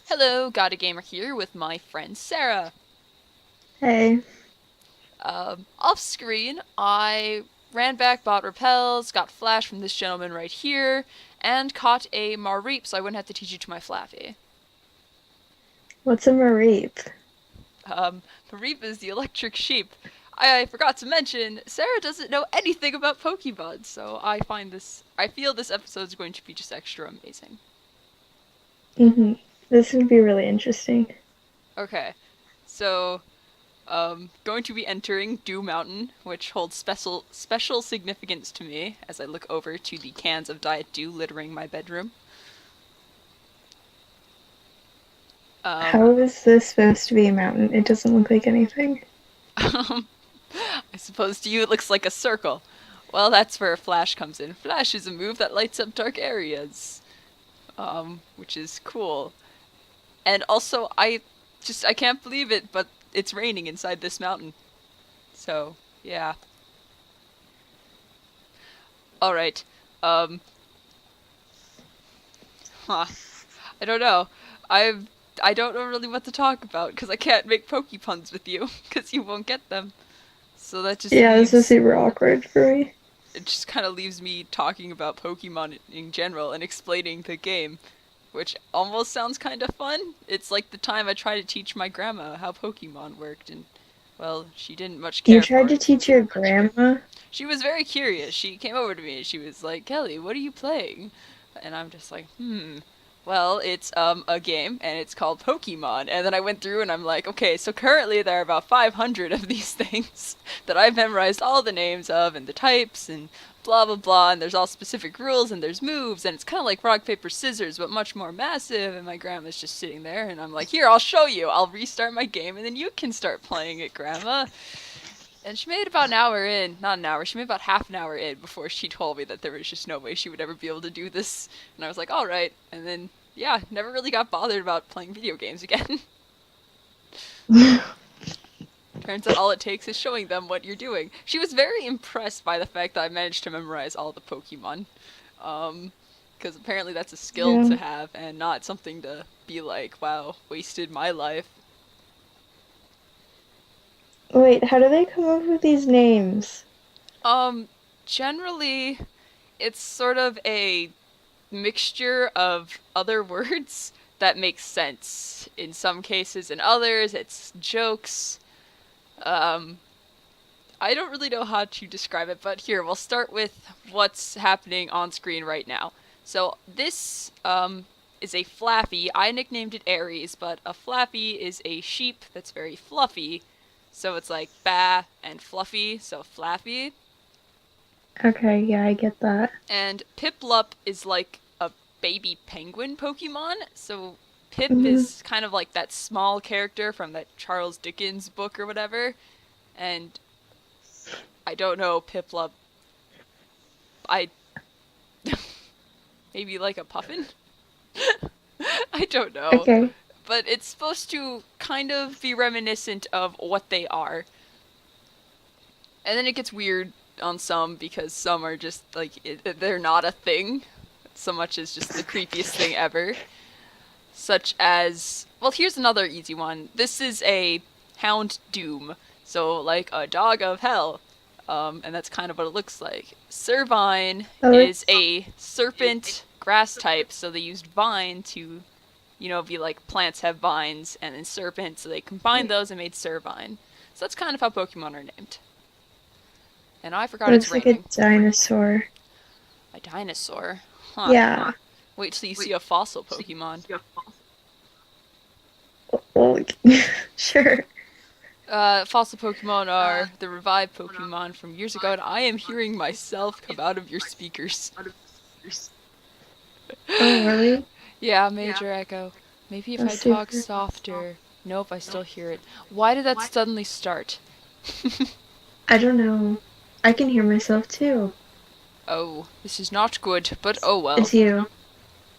Hello, Got a Gamer here with my friend Sarah. Hey, Off screen, I ran back, bought repels, got flash from this gentleman right here, and caught a Mareep so I wouldn't have to teach you to my Flaffy. what's a mareep? Mareep is the electric sheep. I forgot to mention, Sarah doesn't know anything about Pokemon, so I feel this episode is going to be just extra amazing. This would be really interesting. Okay, so going to be entering Dew Mountain, which holds special significance to me as I look over to the cans of Diet Dew littering my bedroom. Um, How is this supposed to be a mountain? It doesn't look like anything. I suppose to you it looks like a circle. Well, that's where Flash comes in. Flash is a move that lights up dark areas, which is cool. And also, I can't believe it, but it's raining inside this mountain. So yeah. All right. Um, huh. I don't know. I I don't know really what to talk about because I can't make puns with you because you won't get them. So that just Yeah, this is leaves super awkward for me. it just kind of leaves me talking about Pokemon in general and explaining the game, which almost sounds kind of fun. It's like the time I tried to teach my grandma how Pokemon worked and well, she didn't much You care tried for to it. teach your grandma? She was very curious. She came over to me and she was like, "Kelly, what are you playing?" And I'm just like, Well, it's a game and it's called Pokemon. And then I went through and I'm like, okay, so currently there are about 500 of these things that I've memorized all the names of and the types and blah blah blah, and there's all specific rules and there's moves, and it's kind of like rock paper scissors but much more massive. And my grandma's just sitting there and I'm like, "Here, I'll show you. I'll restart my game and then you can start playing it, grandma." And she made about an hour in, not an hour, she made about half an hour in before she told me that there was just no way she would ever be able to do this. And I was like, alright. And then, yeah, never really got bothered about playing video games again. Turns out all it takes is showing them what you're doing. She was very impressed by the fact that I managed to memorize all the Pokemon. Because apparently that's a skill Yeah. to have and not something to be like, wow, wasted my life. Wait, how do they come up with these names? Um, Generally, it's sort of a mixture of other words that make sense in some cases. In others, it's jokes. Um, I don't really know how to describe it, but here, we'll start with what's happening on screen right now. So, this is a Flaffy. I nicknamed it Aries, but a Flaffy is a sheep that's very fluffy. So, it's like ba and fluffy, so Flaffy. Okay, yeah, I get that. And Piplup is like a baby penguin Pokemon. So Pip hmm is kind of like that small character from that Charles Dickens book or whatever. And I don't know, Piplup. I maybe like a puffin? I don't know. Okay. But it's supposed to kind of be reminiscent of what they are. And then it gets weird on some because some are just like they're not a thing so much as just the creepiest thing ever. Such as, well, here's another easy one. This is a Hound Doom, so like a dog of hell, and that's kind of what it looks like. Servine Oh, is it's a serpent grass type, so they used vine to, be like plants have vines, and then serpent, so they combined those and made Servine. So that's kind of how Pokemon are named. And I forgot it's looks like a raining. dinosaur. A dinosaur? Huh. Yeah. Wait till you see a fossil Pokemon. Oh, sure. Fossil Pokemon are the revived Pokemon from years ago, and I am hearing myself come out of your speakers. Oh, really? Yeah, major echo. Maybe if I That's talk super. softer. Nope, I still hear it. Why did that suddenly start? I don't know. I can hear myself too. Oh, this is not good, but oh well. It's you.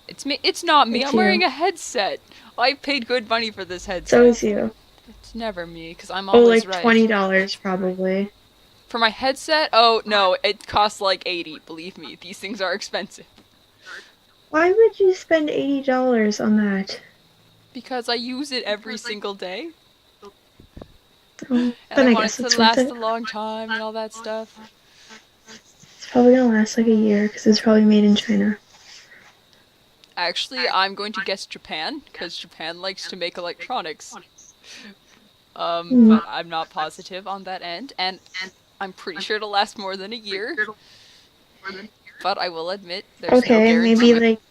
It's me. It's not me. It's I'm wearing you. a headset. I paid good money for this So headset. is you. It's never me, because I'm Oh, always like right. $20 probably. For my headset? Oh, no, it costs like 80, believe me. These things are expensive. Why would you spend $80 on that? Because I use it every single day, and Then I I want it guess to it's worth last it. a long time and all that stuff. It's probably gonna last like a year because it's probably made in China. Actually, I'm going to guess Japan, because Japan likes to make electronics. Hmm. But I'm not positive on that end, and I'm pretty sure it'll last more than a year. But I will admit, there's no Okay, maybe guarantee. like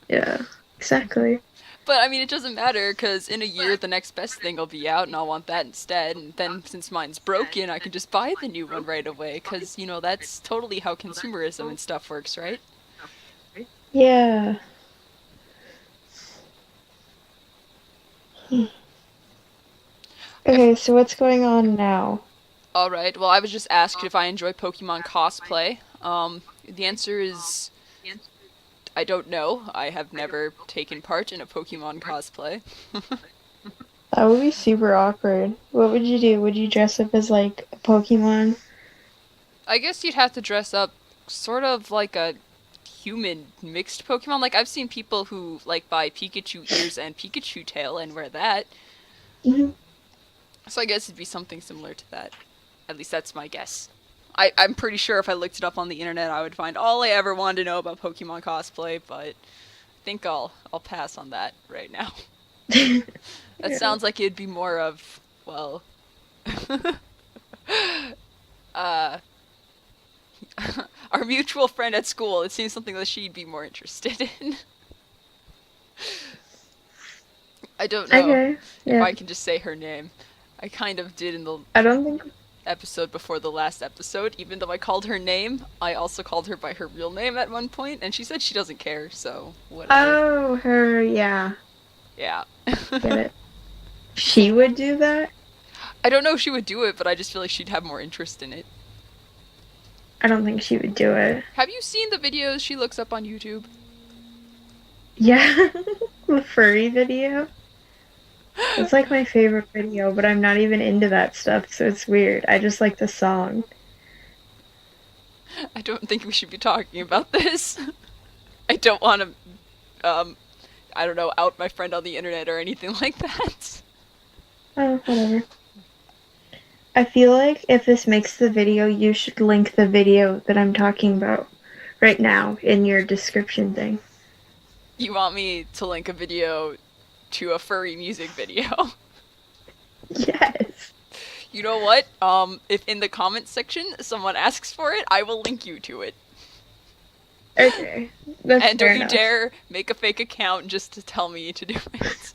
yeah, exactly. But I mean, it doesn't matter, because in a year, the next best thing will be out, and I'll want that instead. And then, since mine's broken, I can just buy the new one right away, because, that's totally how consumerism and stuff works, right? Yeah. Hmm. If Okay, so what's going on now? All right. Well, I was just asked if I enjoy Pokemon cosplay. The answer is I don't know. I have never taken part in a Pokemon cosplay. That would be super awkward. What would you do? Would you dress up as like a Pokemon? I guess you'd have to dress up sort of like a human mixed Pokemon. Like I've seen people who like buy Pikachu ears and Pikachu tail and wear that. Hmm. So I guess it'd be something similar to that. At least that's my guess. I'm pretty sure if I looked it up on the internet, I would find all I ever wanted to know about Pokemon cosplay, but I think I'll pass on that right now. That Yeah. sounds like it'd be more of, well, uh, our mutual friend at school. It seems something that she'd be more interested in. I don't know Okay. if Yeah. I can just say her name. I kind of did in the I don't think. episode before the last episode. Even though I called her name, I also called her by her real name at one point, and she said she doesn't care, so whatever. Oh, her. Yeah. Yeah. Get it. She would do that? I don't know if she would do it, but I just feel like she'd have more interest in it. I don't think she would do it. Have you seen the videos she looks up on YouTube? Yeah. The furry video. It's like my favorite video, but I'm not even into that stuff, so it's weird. I just like the song. I don't think we should be talking about this. I don't want to, I don't know, out my friend on the internet or anything like that. Oh, whatever. I feel like if this makes the video, you should link the video that I'm talking about right now in your description thing. You want me to link a video to a furry music video? Yes. You know what? If in the comments section someone asks for it, I will link you to it. Okay. That's And fair don't you enough. dare make a fake account just to tell me to do it.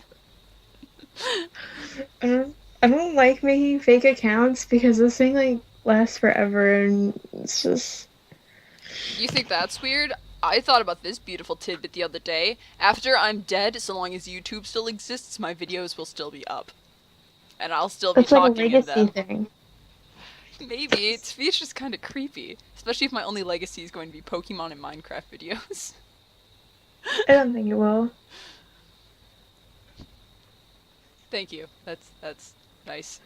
I don't like making fake accounts because this thing like lasts forever and it's just You think that's weird? I thought about this beautiful tidbit the other day. After I'm dead, so long as YouTube still exists, my videos will still be up. And I'll still be that's like a talking in legacy them. thing. Maybe. It's just kind of creepy. Especially if my only legacy is going to be Pokemon and Minecraft videos. I don't think it will. Thank you. That's nice.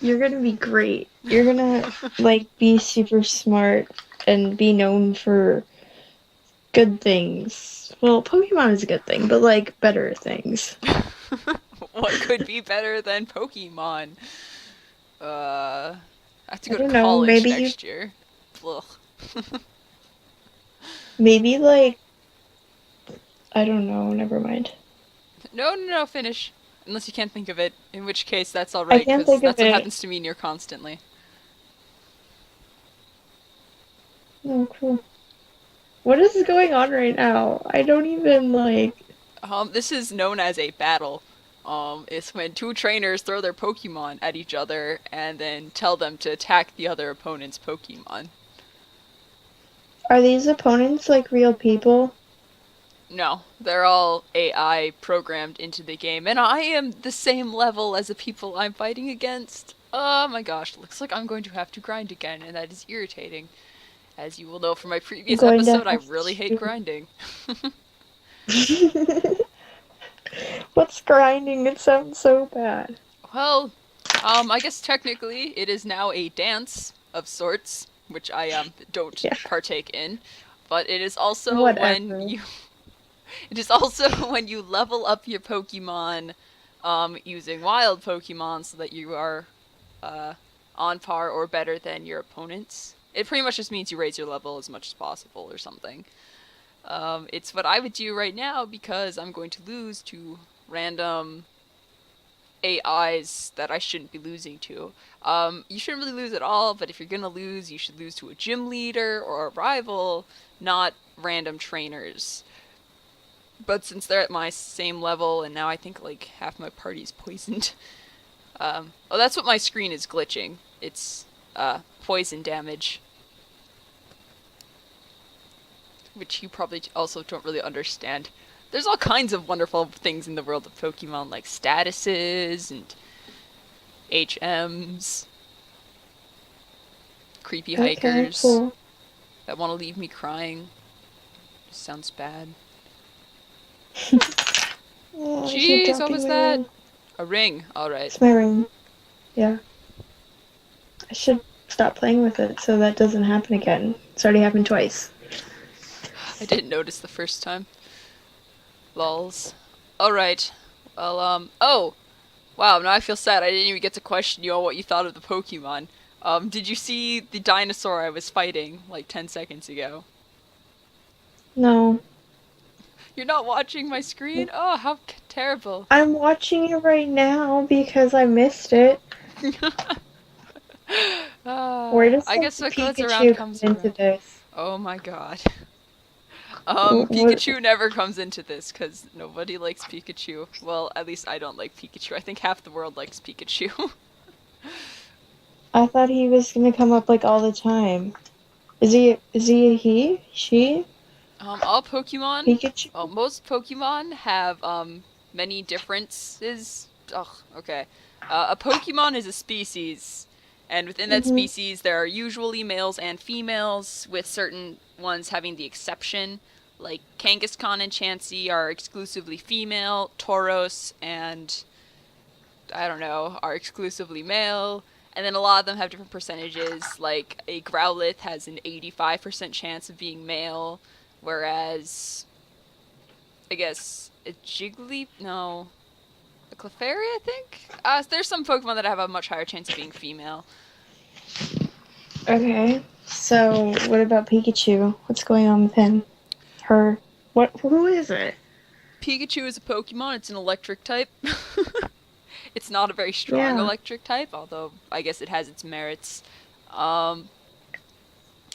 You're gonna be great. You're gonna like be super smart and be known for good things. Well, Pokemon is a good thing, but like better things. What could be better than Pokemon? I have to I go to don't know, college next year. Ugh. maybe like I don't know, never mind. No, no, no, finish. Unless you can't think of it, in which case that's I alright, can't because think of that's what it. happens to me near constantly. Oh, cool. What is going on right now? I don't even like. This is known as a battle. It's when two trainers throw their Pokemon at each other and then tell them to attack the other opponent's Pokemon. Are these opponents like real people? No, they're all AI programmed into the game, and I am the same level as the people I'm fighting against. Oh my gosh, looks like I'm going to have to grind again, and that is irritating. As you will know from my I'm previous going to episode, I have really hate to. grinding. What's grinding? It sounds so bad. Well, I guess technically it is now a dance of sorts, which I don't Yeah, partake in, but it is also when whatever. It is also when you level up your Pokemon using wild Pokemon so that you are uh, on par or better than your opponents. It pretty much just means you raise your level as much as possible or something. It's what I would do right now because I'm going to lose to random AIs that I shouldn't be losing to. You shouldn't really lose at all, but if you're gonna lose, you should lose to a gym leader or a rival, not random trainers. But since they're at my same level, and now I think like half my party's poisoned. Oh, that's what my screen is glitching. It's poison damage, which you probably also don't really understand. There's all kinds of wonderful things in the world of Pokemon, like statuses and HMs, creepy Okay, hikers cool. that want to leave me crying. Sounds bad. Oh, I keep Jeez, what dropping was my that? ring. A ring. Alright. It's my ring. Yeah. I should stop playing with it so that doesn't happen again. It's already happened twice. I didn't notice the first time. Lols. Alright. Well, oh! Wow, now I feel sad. I didn't even get to question you on what you thought of the Pokemon. Did you see the dinosaur I was fighting, like, 10 seconds ago? No. You're not watching my screen? Oh, how terrible. I'm watching it right now because I missed it. Where does I the guess what goes around Pikachu come comes into around. this? Oh my god. What? Pikachu never comes into this because nobody likes Pikachu. Well, at least I don't like Pikachu. I think half the world likes Pikachu. I thought he was gonna come up like all the time. Is he a he? She? All Pokemon, Pikachu? well, most Pokemon have many differences. Ugh, okay. A Pokemon is a species, and within that Mm-hmm. species there are usually males and females, with certain ones having the exception. Like Kangaskhan and Chansey are exclusively female, Tauros and I don't know, are exclusively male. And then a lot of them have different percentages. Like a Growlithe has an 85% chance of being male, whereas I guess a Jiggly, no, a Clefairy, I think. There's some Pokemon that have a much higher chance of being female. Okay. So what about Pikachu? What's going on with him? Her? What? Who is it? Pikachu is a Pokemon. It's an electric type. It's not a very strong Yeah. electric type, although I guess it has its merits. Um,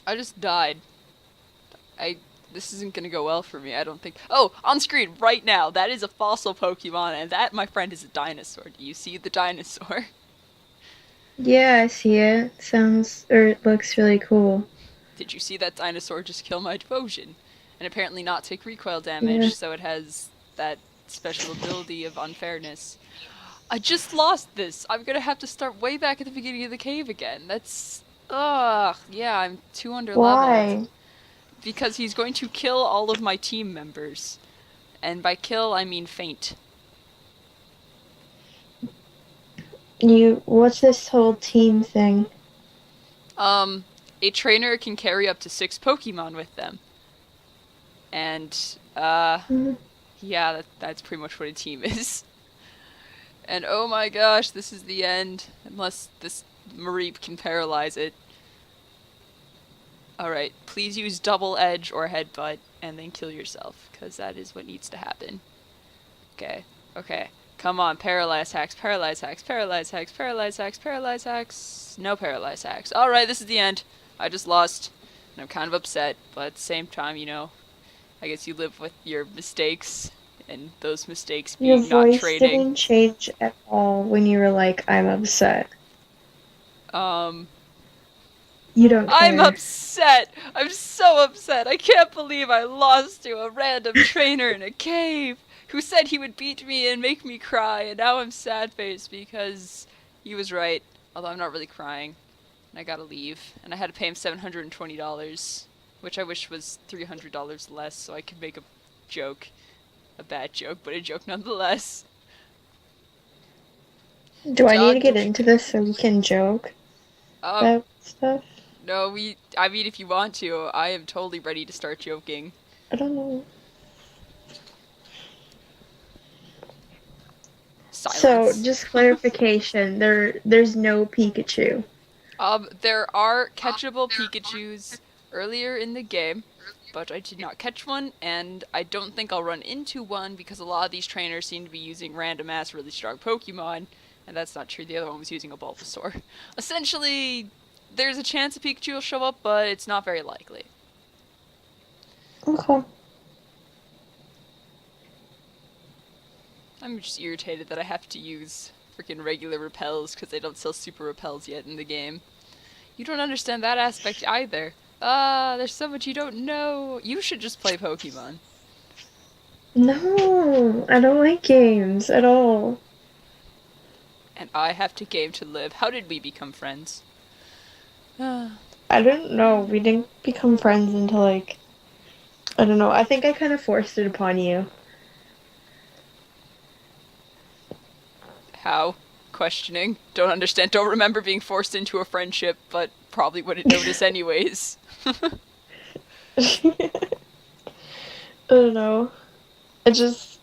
I just died. I This isn't gonna go well for me. I don't think. Oh, on screen right now, that is a fossil Pokemon, and that, my friend, is a dinosaur. Do you see the dinosaur? Yeah, I see it. It looks really cool. Did you see that dinosaur just kill my devotion, and apparently not take recoil Yeah. damage? So it has that special ability of unfairness. I just lost this. I'm gonna have to start way back at the beginning of the cave again. That's ugh. Yeah, I'm too under leveled. Why? Because he's going to kill all of my team members. And by kill, I mean faint. What's this whole team thing? Um, a trainer can carry up to 6 Pokemon with them. And, Mhm. yeah, that's pretty much what a team is. And oh my gosh, this is the end. Unless this Mareep can paralyze it. Alright, please use double edge or headbutt and then kill yourself, because that is what needs to happen. Okay, okay. Come on, paralyze hacks, paralyze hacks, paralyze hacks, paralyze hacks, paralyze hacks. No paralyze hacks. Alright, this is the end. I just lost, and I'm kind of upset, but at the same time, I guess you live with your mistakes, and those mistakes Your being not voice trading. didn't change at all when you were like, I'm upset. Um, You don't I'm care. upset! I'm so upset! I can't believe I lost to a random trainer in a cave who said he would beat me and make me cry, and now I'm sad-faced because he was right. Although I'm not really crying. And I gotta leave. And I had to pay him $720, which I wish was $300 less so I could make a joke. A bad joke, but a joke nonetheless. Do I need to Dog, get don't you into care? this so we can joke Um, about stuff? no, I mean, if you want to, I am totally ready to start joking. I don't know. So, words. just clarification, there's no Pikachu. There are catchable Pikachus earlier in the game, but I did not catch one, and I don't think I'll run into one because a lot of these trainers seem to be using random ass really strong Pokemon, and that's not true. The other one was using a Bulbasaur. Essentially, there's a chance a Pikachu will show up, but it's not very likely. Okay. I'm just irritated that I have to use freaking regular repels because they don't sell super repels yet in the game. You don't understand that aspect either. There's so much you don't know. You should just play Pokemon. No, I don't like games at all. And I have to game to live. How did we become friends? I don't know. We didn't become friends until like I don't know. I think I kind of forced it upon you. How? Questioning. Don't understand. Don't remember being forced into a friendship, but probably wouldn't notice anyways. I don't know. It just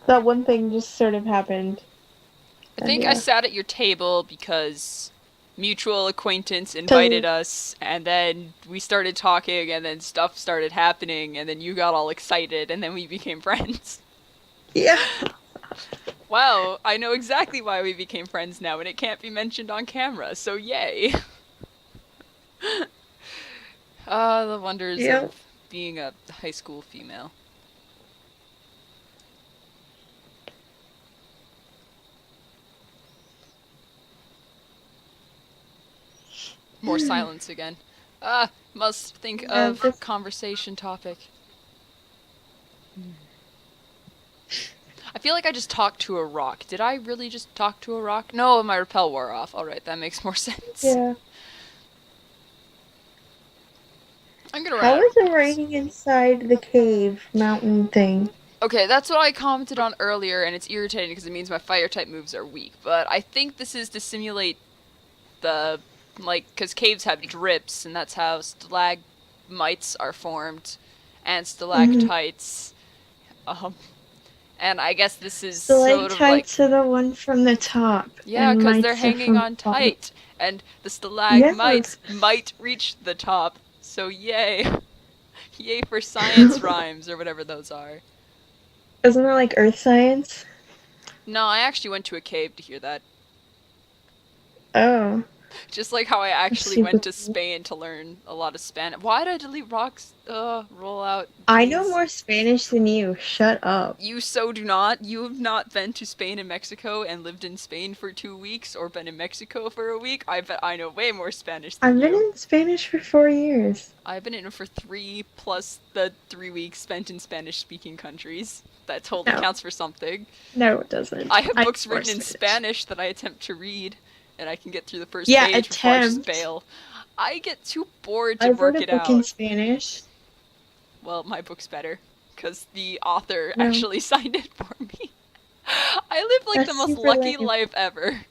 that one thing just sort of happened. I And think I yeah. sat at your table because mutual acquaintance invited 'Cause us, and then we started talking, and then stuff started happening, and then you got all excited, and then we became friends. yeah. Wow, I know exactly why we became friends now, and it can't be mentioned on camera, so yay. The wonders Yep. of being a high school female. More silence again. Must think Yeah, of this conversation topic. I feel like I just talked to a rock. Did I really just talk to a rock? No, my repel wore off. Alright, that makes more sense. yeah. I'm gonna run How out of is it words. raining inside the cave mountain thing? Okay, that's what I commented on earlier, and it's irritating because it means my fire type moves are weak. But I think this is to simulate the, like, because caves have drips, and that's how stalagmites are formed, and Mm-hmm. stalactites. Um, and I guess this is sort of like, Stalactites are the one from the top, yeah, and because they're mites are hanging from the on bottom. tight, and the stalagmites Yes. might reach the top. So yay, yay for science rhymes or whatever those are. Isn't that like earth science? No, I actually went to a cave to hear that. Oh, Just like how I that's actually super went to cool. Spain to learn a lot of Spanish. Why did I delete rocks? Roll out, I know please. more Spanish than you. Shut up. You so do not. You have not been to Spain and Mexico and lived in Spain for 2 weeks or been in Mexico for a week. I bet I know way more Spanish than I've been you. in Spanish for 4 years. I've been in for three plus the 3 weeks spent in Spanish speaking countries. That totally No, counts for something. no, it doesn't. I have I know books more written in Spanish. Spanish that I attempt to read, and I can get through the first Yeah, page before I just attempt. bail. I get too bored to I wrote work a it book in out. Spanish. Well, my book's better, because the author No, actually signed it for me. I live like the that's most super lucky lame. life ever.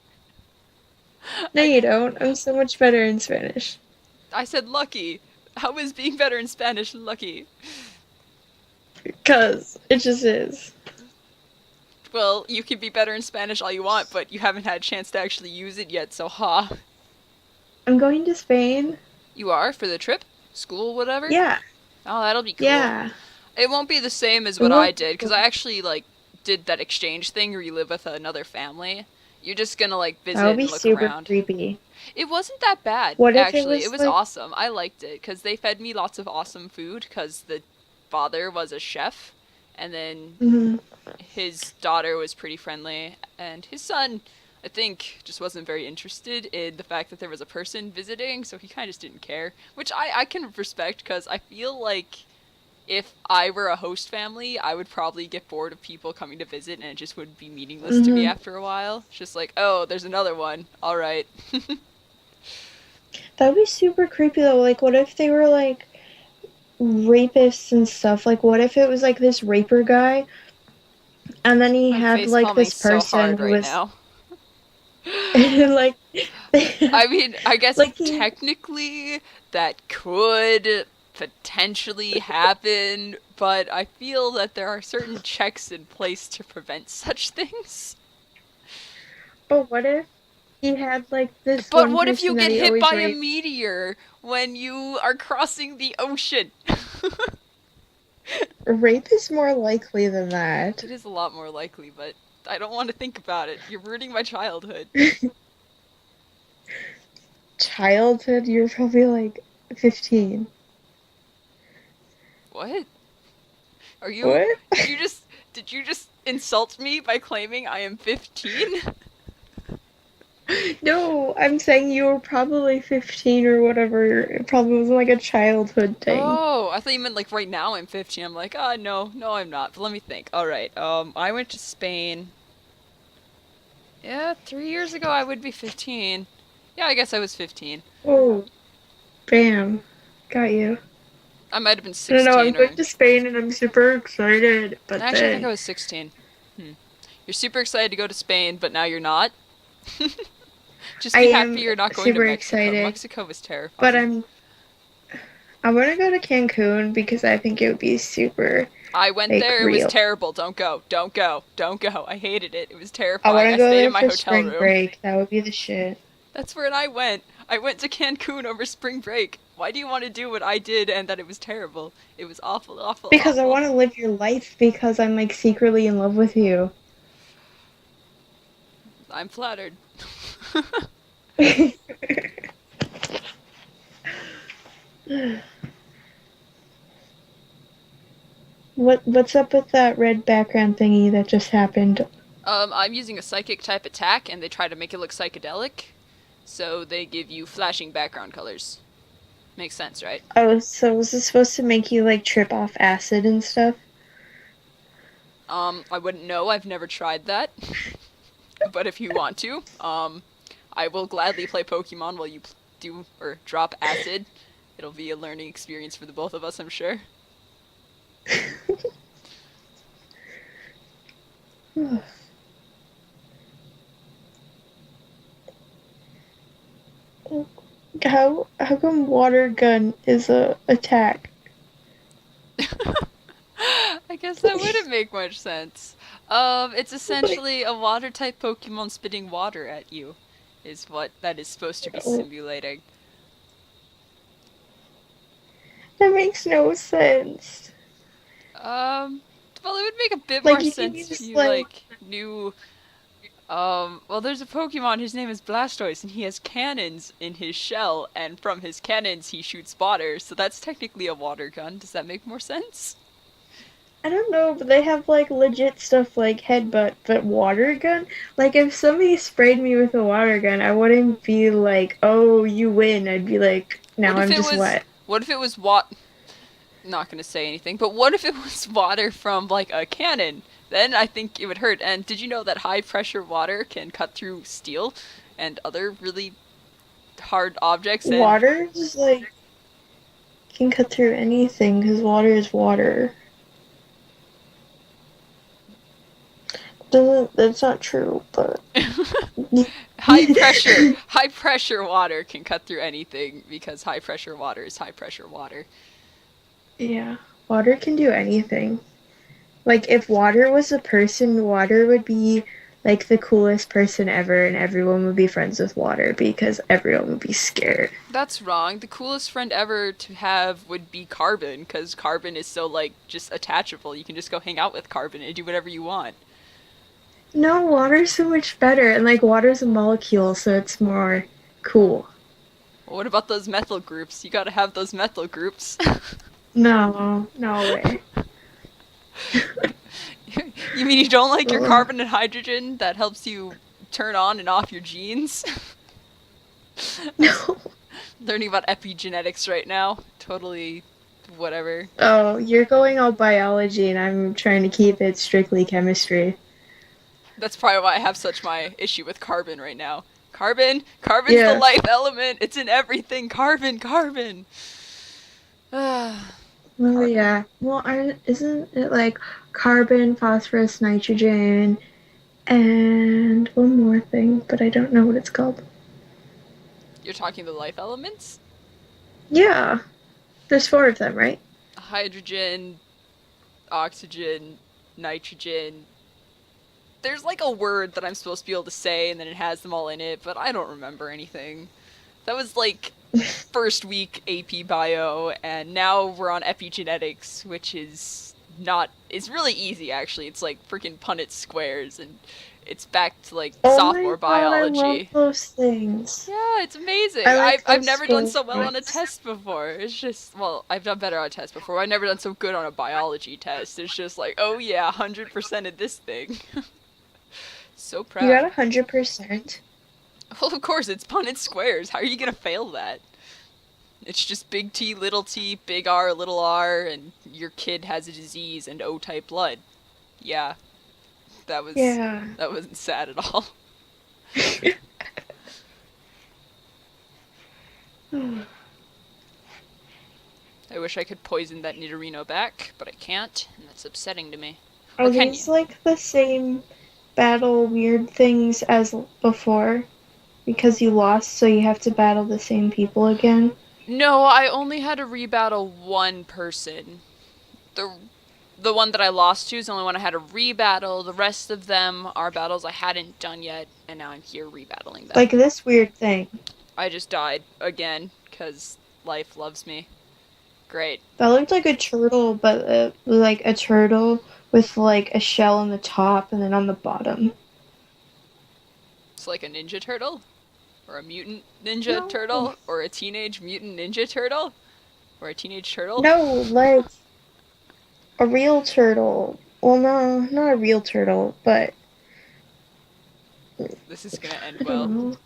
No, I you can. don't. I'm so much better in Spanish. I said lucky. How is being better in Spanish lucky? Because it just is. Well, you can be better in Spanish all you want, but you haven't had a chance to actually use it yet, so ha. I'm going to Spain. You are for the trip? School, whatever? Yeah, Oh, that'll be cool. yeah. It won't be the same as It what I won't be did, because cool. I actually, like, did that exchange thing where you live with another family. You're just gonna, like, That would visit be and look super around. creepy. It wasn't that bad, What if it actually. It was was like, awesome. I liked it, because they fed me lots of awesome food, because the father was a chef, and then mhm. his daughter was pretty friendly, and his son, I think, just wasn't very interested in the fact that there was a person visiting, so he kind of just didn't care. Which I can respect, because I feel like if I were a host family, I would probably get bored of people coming to visit, and it just would be meaningless to me Mhm. after a while. It's just like, oh, there's another one. All right. That would be super creepy though. Like, what if they were like rapists and stuff? Like, what if it was like this raper guy, and then he I'm had face like palming this so person hard who right was now. like, I mean, I guess like he. technically that could potentially happen, but I feel that there are certain checks in place to prevent such things. But what if he had like this But one what if you person that get he hit always by a raped? meteor when you are crossing the ocean? Rape is more likely than that. It is a lot more likely, but I don't want to think about it. You're ruining my childhood. Childhood, you're probably like 15. What? Are you What? did you just insult me by claiming I am 15? No, I'm saying you were probably 15 or whatever. It probably wasn't like a childhood thing. Oh, I thought you meant like right now I'm 15. I'm like, ah, no, no, I'm not. But let me think. All right. I went to Spain. Yeah, 3 years ago I would be 15. Yeah, I guess I was 15. Oh, bam. Got you. I might have been I don't know, I'm 16 going or to Spain and I'm super excited, but actually I think I then was 16. Hmm. You're super excited to go to Spain, but now you're not. Just I be happy am you're not going to super Mexico. excited, Mexico was but terrifying. I want to go to Cancun because I think it would be super I went like there. It was real. terrible. Don't go. Don't go. Don't go. I hated it. It was I want terrifying. to I go stayed in there my for hotel spring room. break. That would be the shit. That's where I went. I went to Cancun over spring break. Why do you want to do what I did and that it was terrible? It was awful, awful, Because I awful. want to live your life because I'm like secretly in love with you. I'm flattered. What's up with that red background thingy that just happened? I'm using a psychic type attack and they try to make it look psychedelic. So they give you flashing background colors. Makes sense, right? Oh, so was this supposed to make you like trip off acid and stuff? I wouldn't know. I've never tried that. But if you want to, I will gladly play Pokemon while you do or drop acid. It'll be a learning experience for the both of us, I'm sure. How come water gun is a attack? I guess that wouldn't make much sense. It's Like, essentially a water type Pokemon spitting water at you, is what that is supposed to be oh, simulating. that makes no sense. Well, it would make a bit more Like you can sense if use you, like like, knew. Well, there's a Pokemon, his name is Blastoise, and he has cannons in his shell, and from his cannons he shoots water, so that's technically a water gun. Does that make more sense? I don't know, but they have like legit stuff like headbutt, but water gun? Like if somebody sprayed me with a water gun, I wouldn't be like, "Oh, you win." I'd be like, "Now What if I'm it just was. wet." What if it was what? Not gonna say anything, but what if it was water from, like, a cannon? Then I think it would hurt. And did you know that high pressure water can cut through steel and other really hard objects? And Water is like can cut through anything because water is water. Doesn't That's not true, but high pressure water can cut through anything because high pressure water is high pressure water. yeah, water can do anything. Like if water was a person, water would be like the coolest person ever and everyone would be friends with water because everyone would be scared. That's wrong. The coolest friend ever to have would be carbon, because carbon is so, like, just attachable. You can just go hang out with carbon and do whatever you want. No, water's so much better and like water's a molecule so it's more cool. Well, what about those methyl groups? You gotta have those methyl groups. No, no way. You mean you don't like your Ugh. carbon and hydrogen that helps you turn on and off your genes? I'm No. learning about epigenetics right now. Totally whatever. Oh, you're going all biology and I'm trying to keep it strictly chemistry. That's probably why I have such my issue with carbon right now. Carbon! Carbon's the Yeah. life element! It's in everything! Carbon! Carbon! Oh Carbon. yeah. Well, isn't it like carbon, phosphorus, nitrogen, and one more thing, but I don't know what it's called. You're talking the life elements? Yeah. There's four of them, right? Hydrogen, oxygen, nitrogen, there's like a word that I'm supposed to be able to say, and then it has them all in it, but I don't remember anything. That was like first week AP Bio, and now we're on epigenetics, which is not. It's really easy actually. It's like freaking Punnett squares, and it's back to like Oh my sophomore god, I love biology. those things. Yeah, it's amazing. I like I've those never done square so well on a things. test before. It's just, well, I've done better on a test before. I've never done so good on a biology test. It's just like, oh yeah, 100% of this thing. So You got proud. 100%. Well, of course, it's Punnett squares. How are you gonna fail that? It's just big T, big R, little r, and your kid has a disease and O-type blood. Yeah, that was Yeah. that wasn't sad at all. I wish I could poison that Nidorino back, but I can't, and that's upsetting to me. Or Are can you? these like the same battle weird things as before? Because you lost, so you have to battle the same people again? No, I only had to rebattle one person. The one that I lost to is the only one I had to rebattle. The rest of them are battles I hadn't done yet, and now I'm here rebattling Like them. this weird thing. I just died again because life loves me. Great. That looked like a turtle, but like a turtle with like a shell on the top and then on the bottom. It's like a ninja turtle, or a mutant ninja No. turtle, or a teenage mutant ninja turtle, or a teenage turtle. No, like a real turtle. Well, no, not a real turtle, but This is gonna end I don't well. know.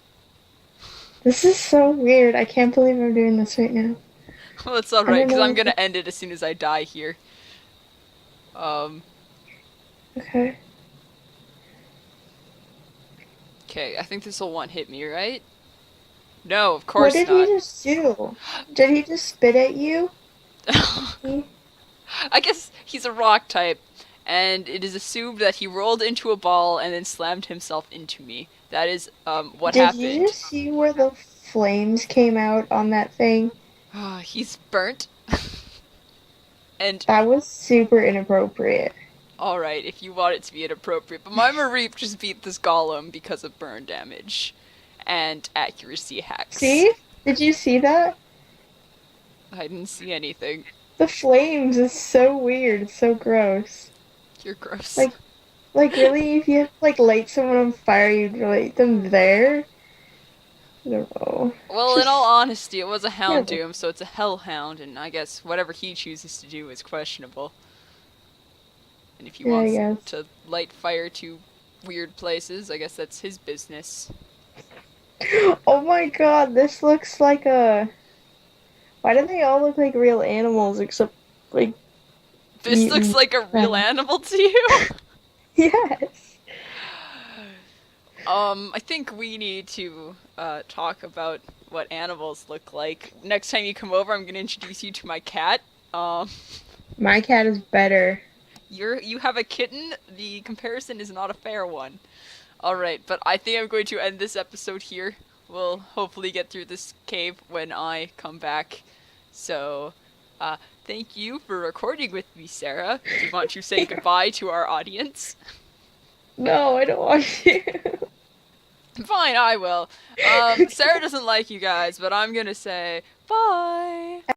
This is so weird. I can't believe I'm doing this right now. Well, it's I alright, don't because I'm know. gonna end it as soon as I die here. Um, Okay. okay, I think this will one hit me, right? No, of What course did he not. just do? Did he just spit at you? I guess he's a rock type, and it is assumed that he rolled into a ball and then slammed himself into me. That is what Did you happened. just see where the flames came out on that thing? He's burnt, and That was super inappropriate. alright, if you want it to be inappropriate, but my Mareep just beat this golem because of burn damage and accuracy hacks. See? Did you see that? I didn't see anything. The flames is so weird. It's so gross. You're gross. Like, like really, if you have to, like light someone on fire, you'd light them there? I don't know. Well, in all Just honesty, it was a yeah, Houndoom, so it's a Hellhound, and I guess whatever he chooses to do is questionable. And if he yeah, I wants guess. to light fire to weird places, I guess that's his business. Oh my god, this looks like a. Why do they all look like real animals except like This looks mutant like a real crap? animal to you? Yes. I think we need to talk about what animals look like. Next time you come over, I'm gonna introduce you to my cat. Um, My cat is better. you have a kitten. The comparison is not a fair one. All right, but I think I'm going to end this episode here. We'll hopefully get through this cave when I come back. So, thank you for recording with me, Sarah. Do you want to say goodbye to our audience? No, I don't want to. Fine, I will. Sarah doesn't like you guys, but I'm gonna say bye.